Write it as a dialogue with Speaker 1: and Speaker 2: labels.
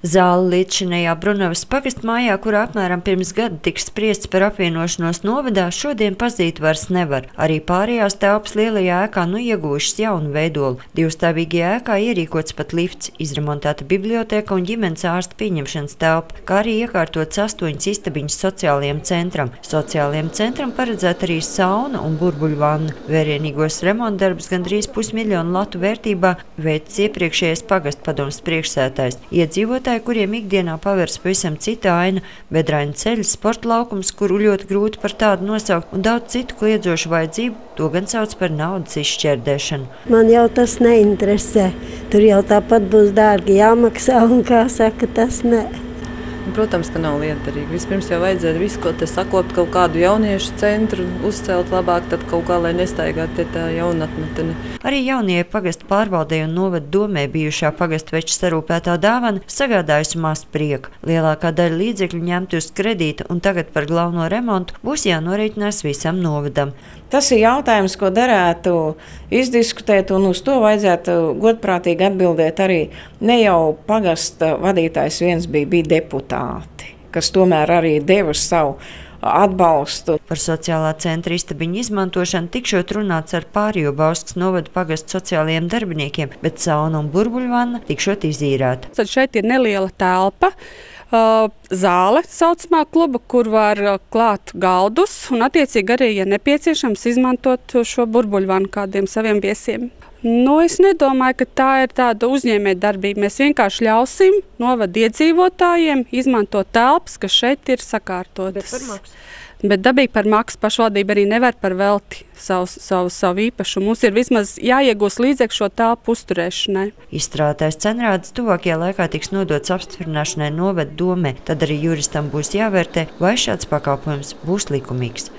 Speaker 1: Zāle līdzšinējā Brunavas pagastmājā, kurā apmēram pirms gada tiks spriests par apvienošanos novadā, šodien pazīt vairs nevar. Arī pārējās telpas lielajā ēkā ieguvušas jaunu veidolu. Divstāvīgajā ēkā ierīkots pat lifts, izremontēta biblioteka un ģimenes ārsta pieņemšanas telpa, kā arī iekārtots 8 istabiņas sociālajiem centram. Sociālajiem centram paredzēta arī sauna un burbuļvanna. Vērienīgos remontdarbus gandrīz 500 000 latu vērtībā veicis iepriekšējais pagastpadomes priekšsēdētājs. Iedzīvotāji, kuriem ikdienā pavērs pavisam cita aina, bedraini ceļi, sporta laukums, kuru ļoti grūti par tādu nosaukt, un daudz citu kliedzošu vajadzību, to gan sauc par naudas izšķērdēšanu.
Speaker 2: Man jau tas neinteresē. Tur jau tāpat būs dārgi jāmaksā, un kā saka, tas ne.
Speaker 3: Protams, ka nav liederīgi. Vispirms jau vajadzētu visu, ko te sakopt, kaut kādu jauniešu centru uzcelt labāk, tad kaut kā, lai nestaigāt tā jaunatne.
Speaker 1: Arī jaunajai pagasta pārvaldei un novada domē bijušā pagastveča sarūpētā dāvana sagādājusi maz prieku. Lielākā daļa līdzekļu ņemti uz kredīta, un tagad par galveno remontu būs jānorēķinās visam novadam.
Speaker 4: Tas ir jautājums, ko derētu izdiskutēt, un uz to vajadzētu godprātīgi atbildēt arī. Ne jau pagasta vadītājs viens bija deputāti, kas tomēr arī deva savu atbalstu.
Speaker 1: Par sociālā centra istabiņu izmantošanu tikšot runāts ar pārējo Bauskas novada pagasta sociālajiem darbiniekiem, bet sauna un burbuļvanna tikšot izīrēta.
Speaker 5: Tad šeit ir neliela telpa. Zāle saucamā kluba, kur var klāt galdus un attiecīgi arī, ja nepieciešams, izmantot šo burbuļvanu kādiem saviem viesiem. Es nedomāju, ka tā ir tāda uzņēmējdarbība. Mēs vienkārši ļausim novada iedzīvotājiem izmantot telpas, kas šeit ir sakārtotas. Bet dabīgi par maksu pašvaldība arī nevar par velti savu īpašumu. Mums ir vismaz jāiegūst līdzekļu šo telpu uzturēšanai.
Speaker 1: Izstrādātais cenrādes tuvākajā laikā tiks nodots apstiprināšanai novada domē. Tad arī juristam būs jāvērtē, vai šāds pakalpojums būs likumīgs.